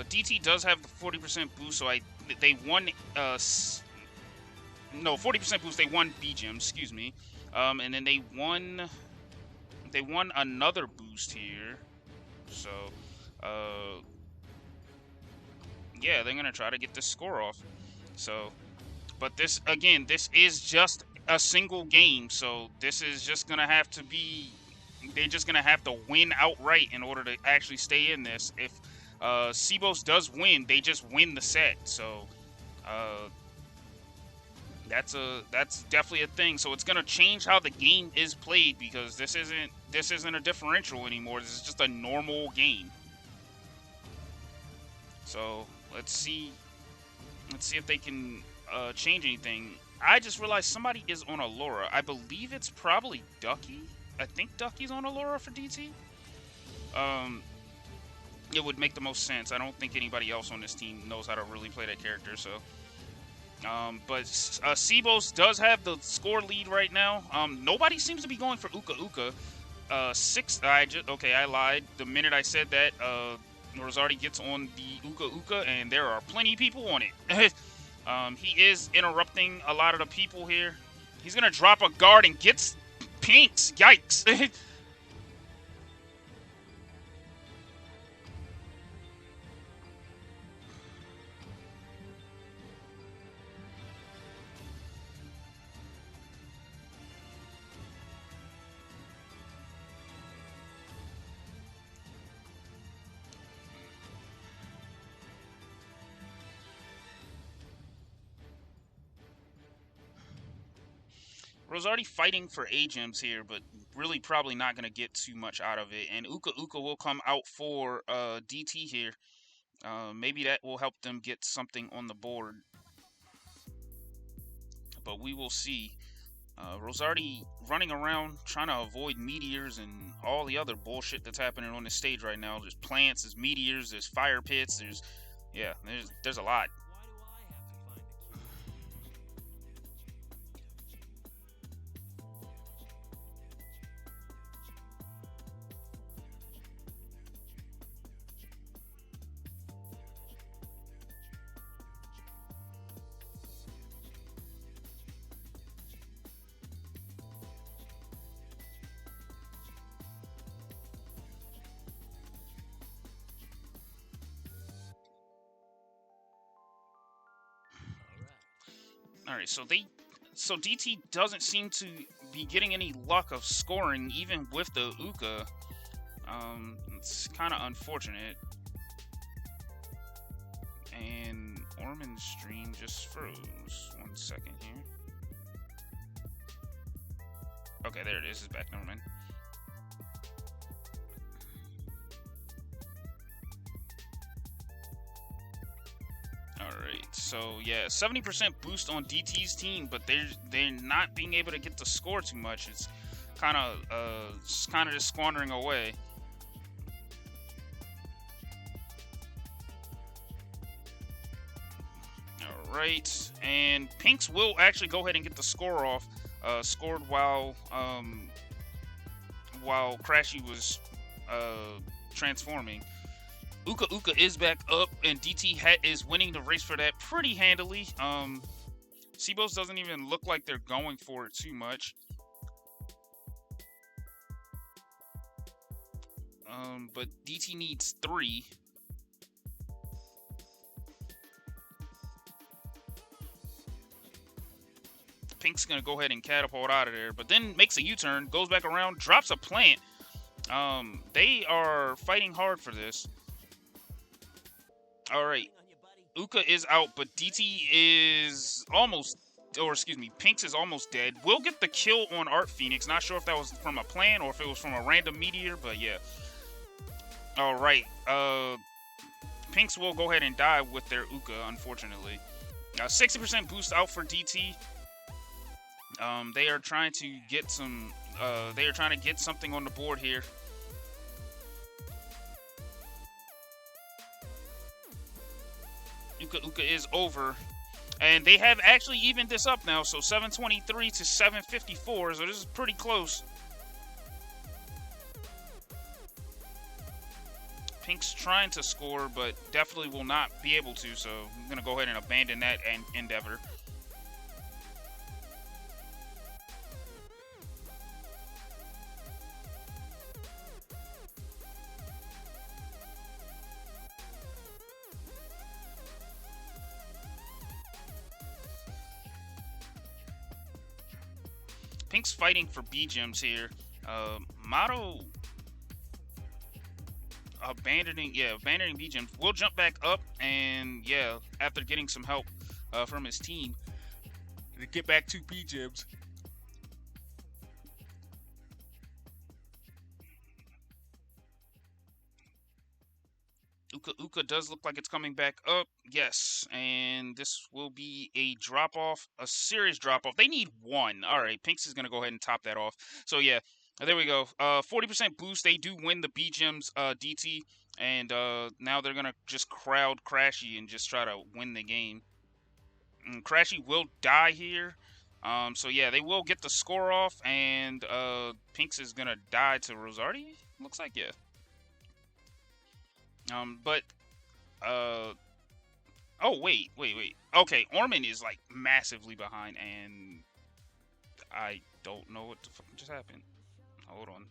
DT does have the 40% boost, so they won. No, 40% boost. They won B-Gem, excuse me. And then they won another boost here. So, yeah, they're gonna try to get this score off. So, but this is just a single game, so this is just gonna have to be. They're just gonna have to win outright in order to actually stay in this. If CBOS does win, they just win the set. So that's definitely a thing. So it's gonna change how the game is played, because this isn't a differential anymore. This is just a normal game. So let's see if they can change anything. I just realized somebody is on Allura. I believe it's probably Ducky. I think Ducky's on Allura for DT. It would make the most sense. I don't think anybody else on this team knows how to really play that character, so But CBOS does have the score lead right now. Nobody seems to be going for Uka Uka. I lied. The minute I said that, Rosardi gets on the Uka Uka, and there are plenty of people on it. He is interrupting a lot of the people here. He's gonna drop a guard and gets Pinks. Yikes. Rosardi fighting for A gems here, but really probably not going to get too much out of it. And Uka Uka will come out for DT here. Maybe that will help them get something on the board. But we will see. Rosardi running around trying to avoid meteors and all the other bullshit that's happening on this stage right now. There's plants, there's meteors, there's fire pits, there's a lot. All right, so DT doesn't seem to be getting any luck of scoring even with the Uka. It's kind of unfortunate. And Orman's stream just froze. 1 second here. Okay, there it is. It's back, Norman. Alright, so yeah, 70% boost on DT's team, but they're not being able to get the score too much. It's kind of just squandering away. Alright, and Pinks will actually go ahead and get the score off. Scored while Crashy was transforming. Uka Uka is back up, and DT is winning the race for that pretty handily. CBOS doesn't even look like they're going for it too much. But DT needs 3. Pink's gonna go ahead and catapult out of there, but then makes a U-turn, goes back around, drops a plant. They are fighting hard for this. All right, Uka is out, but DT is almost, or excuse me, Pinks is almost dead. We'll get the kill on Art Phoenix. Not sure if that was from a plan or if it was from a random meteor, but yeah. All right, Pinks will go ahead and die with their Uka, unfortunately. 60% boost out for DT. They are trying to get some. They are trying to get something on the board here. Uka Uka is over, and they have actually evened this up now. So 723 to 754. So this is pretty close. Pink's trying to score, but definitely will not be able to. So I'm gonna go ahead and abandon that endeavor. Pink's fighting for B gems here. Motto abandoning B gems. Will jump back up, and yeah, after getting some help from his team to get back to B gems. Uka Uka does look like it's coming back up. Yes, and this will be a drop-off, a serious drop-off. They need 1. All right, Pinks is going to go ahead and top that off. So, yeah, there we go. 40% boost. They do win the B Gems DT, and now they're going to just crowd Crashy and just try to win the game. Crashy will die here. So yeah, they will get the score off, and Pinks is gonna die to Rosardi. Looks like, yeah. But oh wait. Okay, Orman is like massively behind, and I don't know what the fuck just happened. Hold on.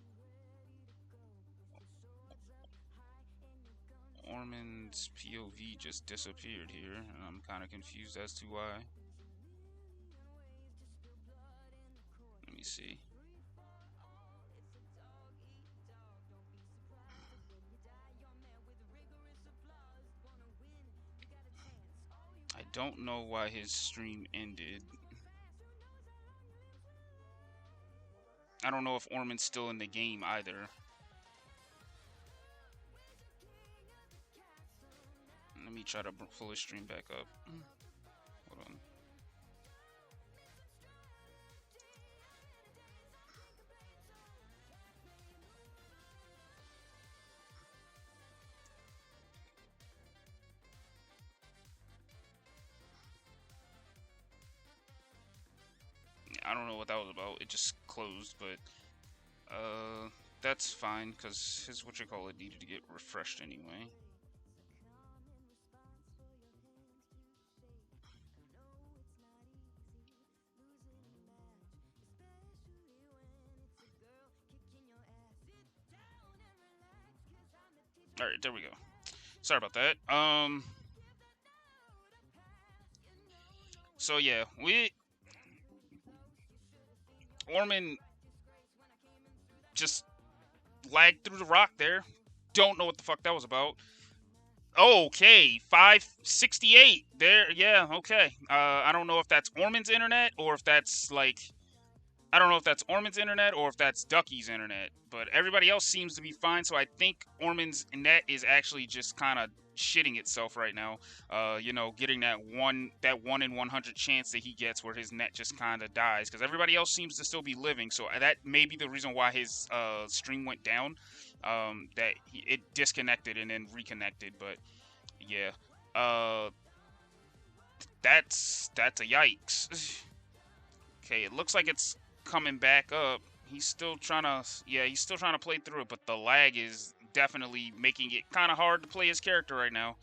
Orman's POV just disappeared here, and I'm kind of confused as to why. Let me see. I don't know why his stream ended. I don't know if Orman's still in the game either. Let me try to pull his stream back up. Hold on. I don't know what that was about. It just closed, but that's fine because his whatchamacallit needed to get refreshed anyway. All right, there we go. Sorry about that. So yeah, Orman just lagged through the rock there. Don't know what the fuck that was about. Okay, 568 there. Yeah, okay. I don't know if that's Orman's internet or if that's like, I don't know if that's Orman's internet or if that's Ducky's internet, but everybody else seems to be fine. So I think Orman's net is actually just kind of shitting itself right now. You know, getting that 1 in 100 chance that he gets where his net just kind of dies, because everybody else seems to still be living. So that may be the reason why his stream went down. That it disconnected and then reconnected. But yeah, that's a yikes. Okay, it looks like it's coming back up. He's still trying to play through it, but the lag is definitely making it kind of hard to play his character right now.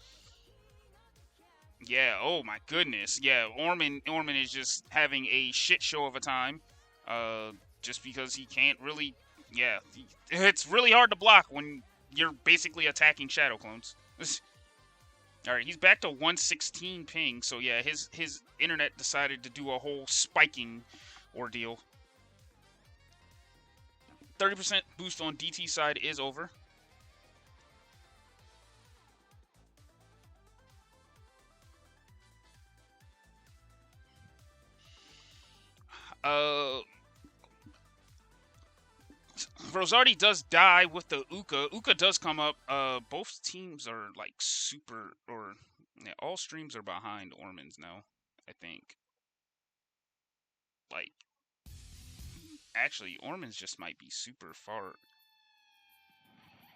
Yeah, oh my goodness. Yeah, Orman is just having a shit show of a time. Just because he can't really, yeah, it's really hard to block when you're basically attacking shadow clones. All right, he's back to 116 ping. So yeah, his internet decided to do a whole spiking ordeal. 30% boost on DT side is over. Rosardi does die with the Uka. Uka does come up. Both teams are like super, or yeah, all streams are behind Orman's now, I think. Like, actually, Orman's just might be super far.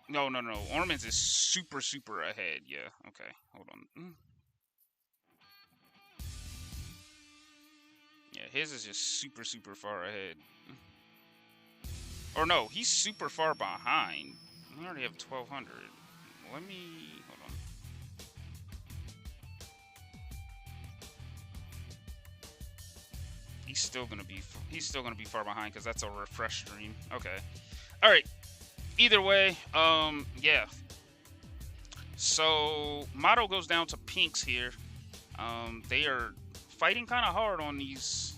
No. Orman's is super ahead. Yeah, okay. Hold on. Yeah, his is just super far ahead. Or no, he's super far behind. We already have 1,200. Let me, hold on. He's still gonna be far behind because that's a refresh stream. Okay. All right. Either way, yeah. So Motto goes down to Pinks here. They are fighting kind of hard on these.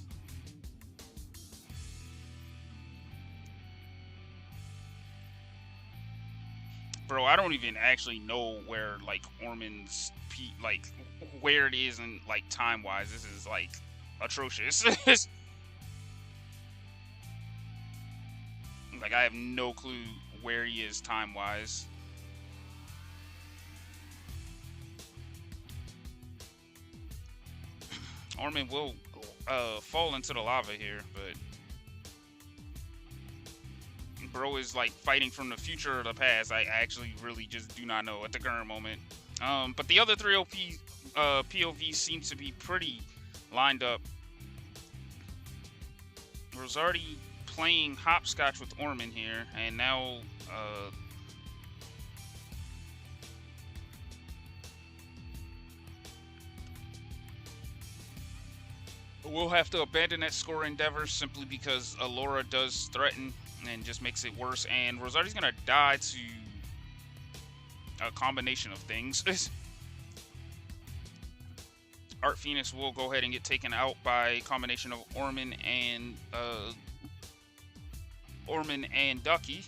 Bro, I don't even actually know where like Orman's like where it is and like time wise. This is like atrocious. Like I have no clue where he is time wise. Orman will fall into the lava here, but bro is like fighting from the future or the past. I actually really just do not know at the current moment. But the other three POVs seem to be pretty lined up. Rosardi playing hopscotch with Orman here, and now we'll have to abandon that score endeavor simply because Allura does threaten and just makes it worse, and Rosardi's gonna die to a combination of things. Art Phoenix will go ahead and get taken out by a combination of Orman and Ducky.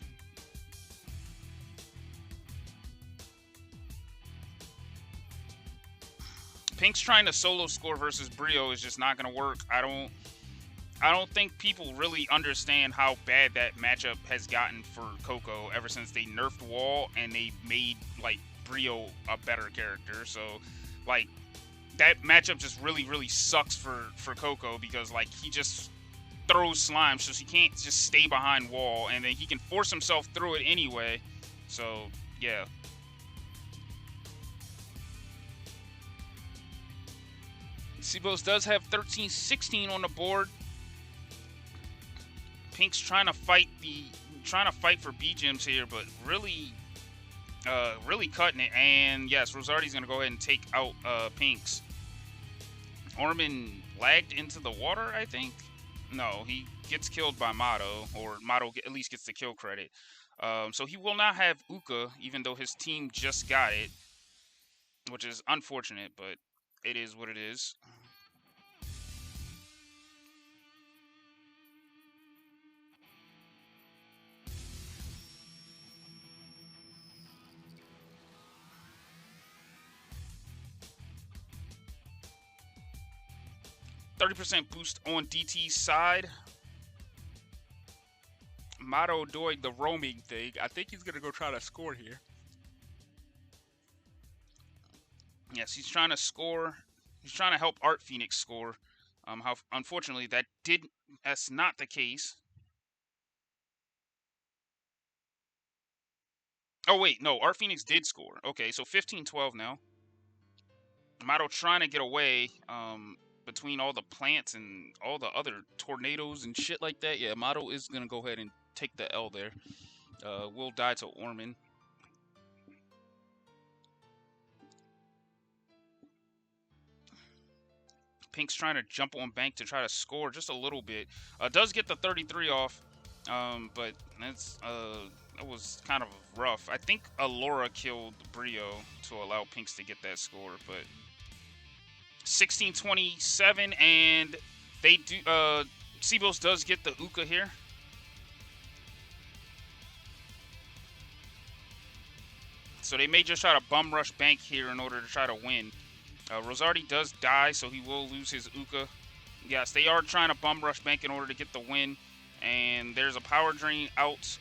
Pink's trying to solo score versus Brio is just not going to work. I don't think people really understand how bad that matchup has gotten for Coco ever since they nerfed Wall and they made like Brio a better character. So like that matchup just really sucks for Coco because like he just throws slime, so he can't just stay behind Wall, and then he can force himself through it anyway. So yeah. CBOS does have 13-16 on the board. Pink's trying to fight for B gems here, but really cutting it. And yes, Rosardi's gonna go ahead and take out Pink's. Orman lagged into the water, I think. No, he gets killed by Motto, or Motto at least gets the kill credit. So he will not have Uka, even though his team just got it, which is unfortunate, but it is what it is. %30 boost on DT's side. Motto doing the roaming thing. I think he's going to go try to score here. Yes, he's trying to score. He's trying to help Art Phoenix score. Unfortunately, that's not the case. Oh, wait, no, Art Phoenix did score. Okay, so 15-12 now. Motto trying to get away between all the plants and all the other tornadoes and shit like that. Yeah, Motto is going to go ahead and take the L there. Will die to Orman. Pink's trying to jump on bank to try to score just a little bit. Does get the 33 off, but that was kind of rough. I think Allura killed Brio to allow Pinks to get that score, but 16-27, and they do. CBOS does get the Uka here. So they may just try to bum rush bank here in order to try to win. Rosardi does die, so he will lose his Uka. Yes, they are trying to bum rush bank in order to get the win. And there's a power drain out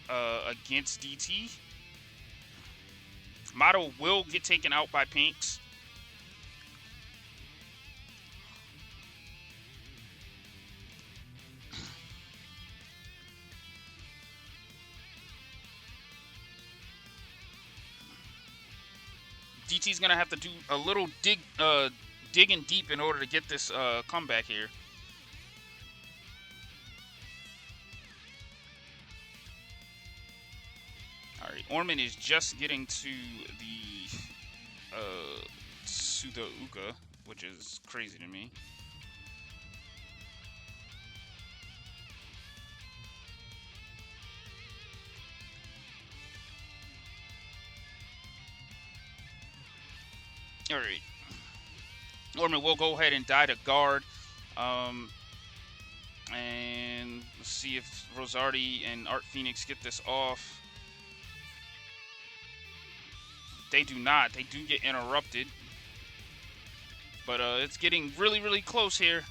against DT. Motto will get taken out by Pinks. DT's gonna have to do a little digging deep in order to get this comeback here. All right, Orman is just getting to the Uka, which is crazy to me. All right. Orman will go ahead and die to guard. And let's see if Rosardi and Art Phoenix get this off. They do not. They do get interrupted. But it's getting really close here.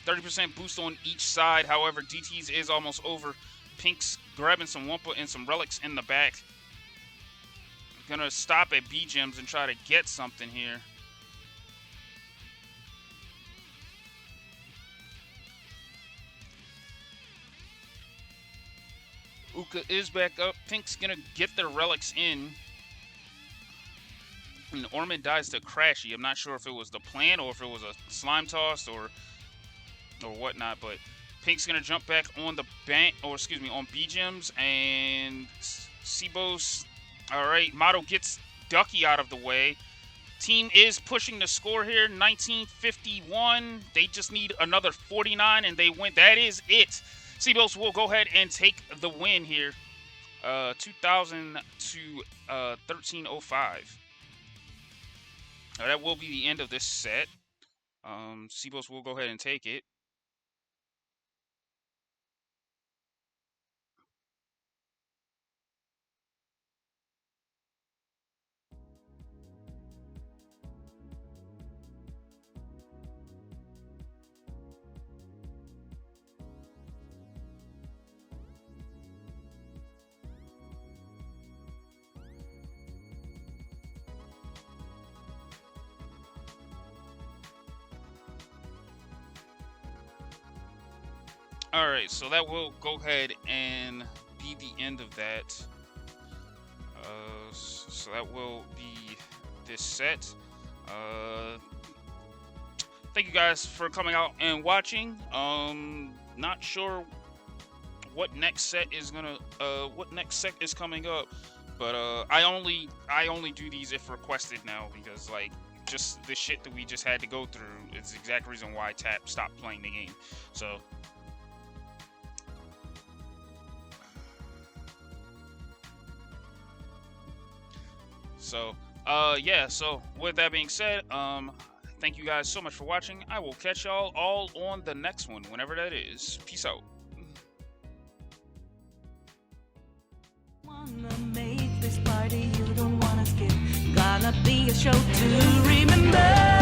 %30 boost on each side. However, DT's is almost over. Pink's grabbing some Wumpa and some relics in the back. Gonna stop at B gems and try to get something here. Uka is back up. Pink's gonna get their relics in. And Ormond dies to Crashy. I'm not sure if it was the plan or if it was a slime toss or whatnot, but Pink's gonna jump back on the bank, or excuse me, on B gems, and CBOS. All right, Motto gets Ducky out of the way. Team is pushing the score here, 1951. They just need another 49, and they win. That is it. CBOS will go ahead and take the win here, 2,000 to 1305. That will be the end of this set. CBOS will go ahead and take it. Alright, so that will go ahead and be the end of that. So that will be this set. Thank you guys for coming out and watching. Not sure what next set is coming up, but I only do these if requested now, because like just the shit that we just had to go through is the exact reason why Tap stopped playing the game. So yeah, so with that being said, thank you guys so much for watching. I will catch y'all all on the next one, whenever that is. Peace out. Wanna make this party you don't wanna skip. Gonna be a show to remember.